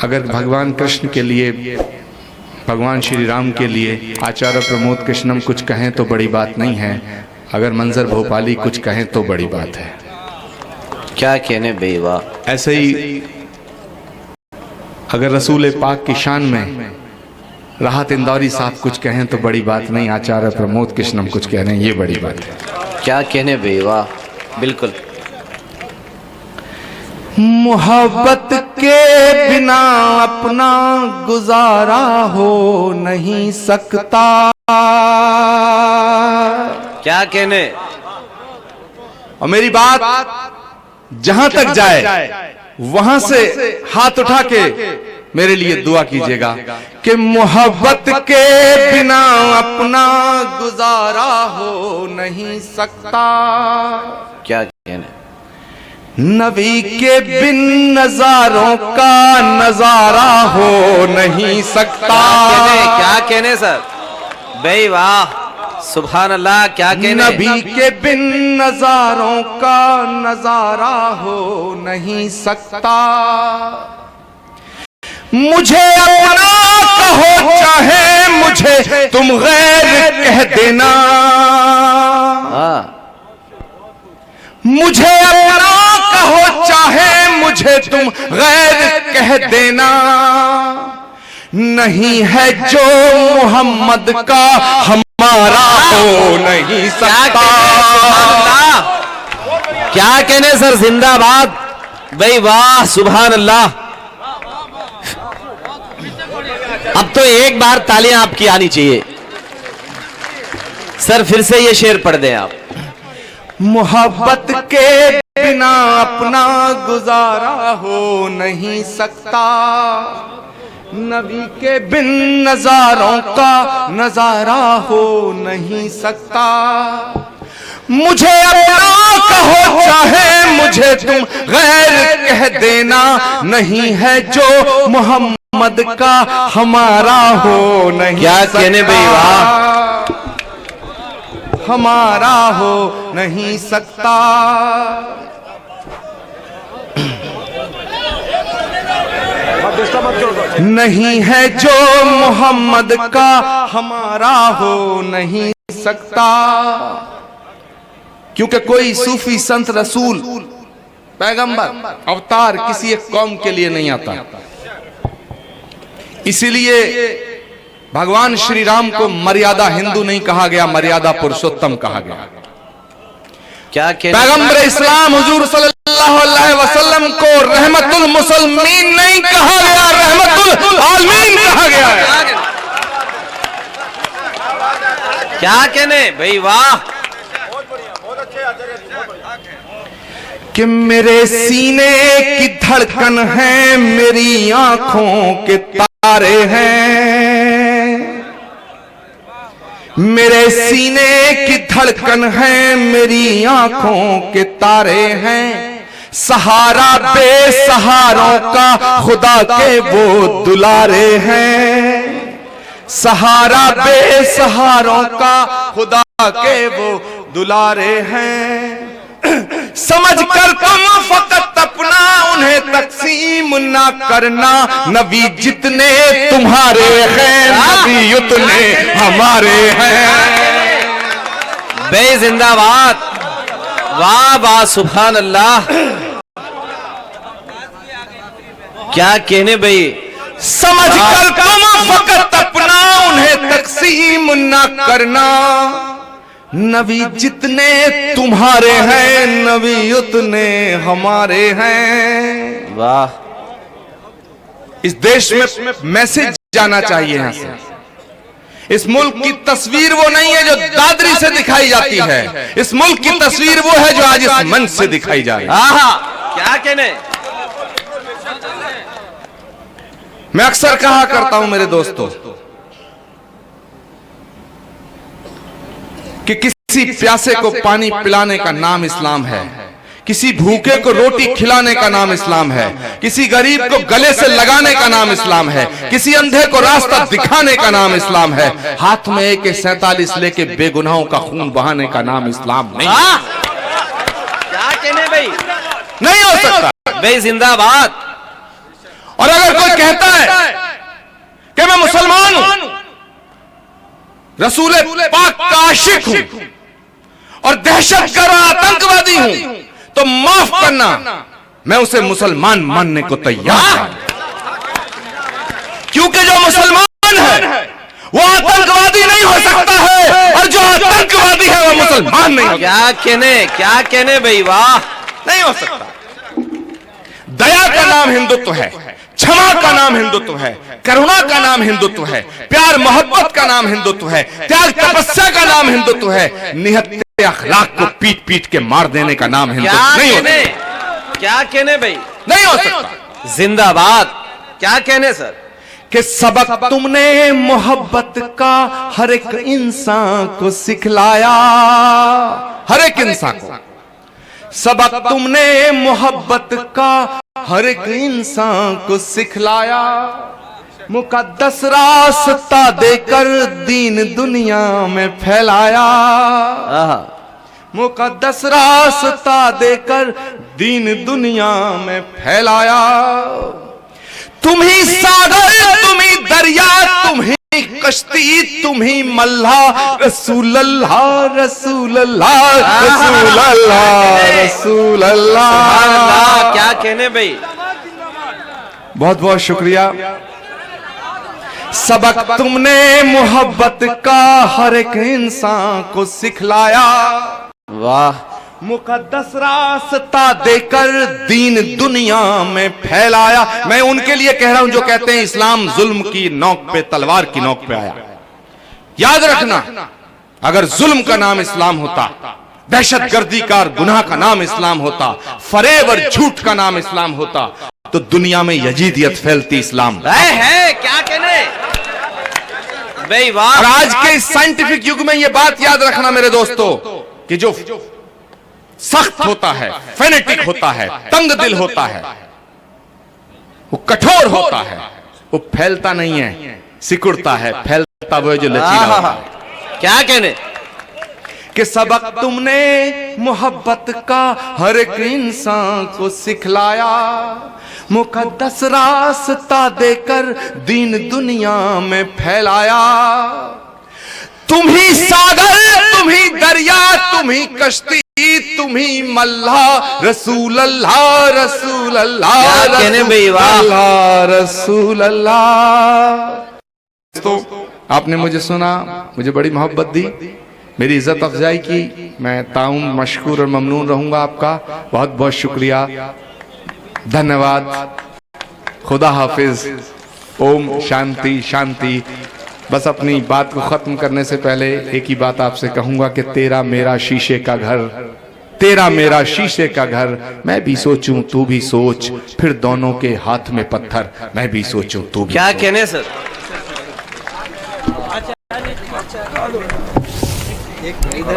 अगर भगवान कृष्ण के लिए, भगवान श्री राम के लिए आचार्य प्रमोद कृष्णम कुछ कहें तो बड़ी बात नहीं है, अगर मंजर भोपाली कुछ कहें तो बड़ी बात है। क्या कहने बेवा। ऐसे ही अगर रसूल पाक की शान में राहत इंदौरी साहब कुछ कहें तो बड़ी बात नहीं, आचार्य प्रमोद कृष्णम कुछ कह रहे हैं, ये बड़ी बात है। क्या कहने बेवा। बिल्कुल। मोहब्बत के बिना अपना गुजारा हो नहीं सकता। क्या कहने। और मेरी बात जहां तक जाए वहां से हाथ उठा के मेरे लिए दुआ कीजिएगा कि मोहब्बत के बिना अपना गुजारा हो नहीं सकता। क्या कहने। नबी के बिन नजारों का नजारा हो नहीं सकता। क्या कहने सर। बे वाह, सुभान अल्लाह। क्या कहने। नबी के बिन नजारों का नजारा हो नहीं सकता। मुझे अपना कहो चाहे मुझे तुम गैर कह देना। मुझे अपना कहो चाहे मुझे तुम गैर कह देना। नहीं है जो मोहम्मद का हमारा हो नहीं सकता। क्या कहने सर। जिंदाबाद। भाई वाह, सुभान अल्लाह। अब तो एक बार तालियां आपकी आनी चाहिए सर। फिर से ये शेर पढ़ दें आप। मोहब्बत के बिना अपना गुजारा हो नहीं सकता। नबी के बिन नजारों का नजारा हो नहीं सकता। मुझे अपना कहो चाहे मुझे तुम गैर कह देना। नहीं है जो मोहम्मद का हमारा हो नहीं। क्या कहने भाई वाह। हमारा हो नहीं सकता। नहीं है जो मोहम्मद का हमारा हो नहीं सकता। क्योंकि कोई सूफी संत रसूल पैगंबर अवतार किसी एक कौम के लिए नहीं आता। इसीलिए भगवान श्री राम को मर्यादा हिंदू नहीं कहा गया, मर्यादा पुरुषोत्तम कहा गया। क्या पैगंबर इस्लाम हुजूर सल्लल्लाहु अलैहि वसल्लम को रहमतुल मुसलमीन नहीं कहा गया, रहमतुल आलमीन कहा गया है। क्या कहने भाई वाह। कि मेरे सीने की धड़कन है, मेरी आंखों के तारे हैं। मेरे सीने की धड़कन है, मेरी आंखों के तारे हैं। सहारा बेसहारों का खुदा के वो दुलारे हैं। सहारा बेसहारों का खुदा के वो दुलारे हैं। समझ कर तुम फकत अपना उन्हें तकसीम ना करना। नबी जितने तुम्हारे हैं, नबी उतने हमारे हैं। बे जिंदाबाद। वाह वाह, सुभान अल्लाह। क्या कहने भाई। समझ कर तुम फकत अपना उन्हें तकसीम ना करना। नबी जितने तुम्हारे हैं, नबी उतने हमारे हैं। वाह। इस देश में मैसेज जाना चाहिए यहां से। इस मुल्क की तस्वीर वो नहीं है जो दादरी से दिखाई जाती है। इस मुल्क की तस्वीर वो है जो आज इस मंच से दिखाई जा रही है। क्या कहने। मैं अक्सर कहा करता हूं मेरे दोस्तों कि किसी प्यासे को पानी पिलाने का नाम इस्लाम है। किसी भूखे को रोटी खिलाने का नाम इस्लाम है। किसी गरीब को गले से लगाने का नाम इस्लाम है। किसी अंधे को रास्ता दिखाने का नाम इस्लाम है। हाथ में AK-47 लेके बेगुनाहों का खून बहाने का नाम इस्लाम नहीं। क्या कहने भाई। नहीं हो सकता। भाई जिंदाबाद। और अगर कोई कहता है कि मैं मुसलमान हूं, रसूल पाक का आशिक हूं और दहशतगर्द आतंकवादी हूं, तो माफ करना, मैं उसे मुसलमान मानने को तैयार हूं। क्योंकि जो मुसलमान है वो आतंकवादी नहीं हो सकता है, और जो आतंकवादी है वो मुसलमान नहीं हो। क्या कहने भाई, वाह। नहीं हो सकता। दया का नाम हिंदुत्व है, क्षमा का नाम हिंदुत्व है, करुणा का नाम हिंदुत्व है, प्यार मोहब्बत का नाम हिंदुत्व है, त्याग तपस्या का नाम हिंदुत्व है, निहत्ते अखलाक को पीट पीट के मार देने का नाम हिंदुत्व नहीं होता। क्या कहने भाई, नहीं हो सकता। जिंदाबाद। क्या कहने सर, कि सबक तुमने मोहब्बत का हर एक इंसान को सिखलाया, हर एक इंसान को सबक तुमने मोहब्बत का हर एक इंसान को सिखलाया, मुकद्दस रास्ता देकर दीन दुनिया में फैलाया, मुकद्दस रास्ता देकर दीन दुनिया में फैलाया। तुम ही सागर, तुम ही दरिया, तुम ही कश्ती, तुम ही मल्लाह, रसूल अल्लाह, रसूल अल्लाह, रसूल अल्लाह, रसूल अल्लाह। क्या कहने भाई, बहुत बहुत शुक्रिया। सबक तुमने मोहब्बत का हर एक इंसान को सिखलाया, वाह। मुकद्दस रास्ता देकर दीन दुनिया में फैलाया। मैं उनके लिए कह रहा हूं जो कहते हैं इस्लाम जुल्म की नोक पे, तलवार की नोक पे आया। याद रखना, अगर जुल्म का नाम इस्लाम होता, दहशतगर्दी का और गुनाह का नाम इस्लाम होता, फरेब और झूठ का नाम इस्लाम होता, तो दुनिया में यजीदियत फैलती इस्लाम है। क्या कहने भाई, वाह। और आज के साइंटिफिक युग में यह बात याद रखना मेरे दोस्तों, कि जो सख्त होता है, फेनेटिक होता है, तंग दिल होता है, वो कठोर होता है, वो फैलता नहीं है, सिकुड़ता है। फैलता वो जो लचीला होता है। क्या कहने कि सबक तुमने मोहब्बत का हर एक इंसान को सिखलाया, मुकद्दस रास्ता देकर दीन दुनिया में फैलाया। तुम ही सागर, तुम ही दरिया, तुम ही कश्ती, तुम ही मल्लाह, रसूल अल्लाह, रसूल अल्लाह, रसूल अल्लाह। तो आपने मुझे सुना, मुझे बड़ी मोहब्बत दी, मेरी इज्जत अफजाई की। मैं ताउन मशकूर और ममनून रहूंगा आपका। बहुत बहुत शुक्रिया, धन्यवाद, खुदा हाफिज, ओम शांति शांति। बस अपनी बात को खत्म करने से पहले एक ही बात आपसे कहूंगा कि तेरा मेरा शीशे का घर, तेरा मेरा शीशे का घर, मैं भी सोचूं तू भी सोच, फिर दोनों के हाथ में पत्थर, मैं भी सोचूं तू भी। क्या कहने सर, इधर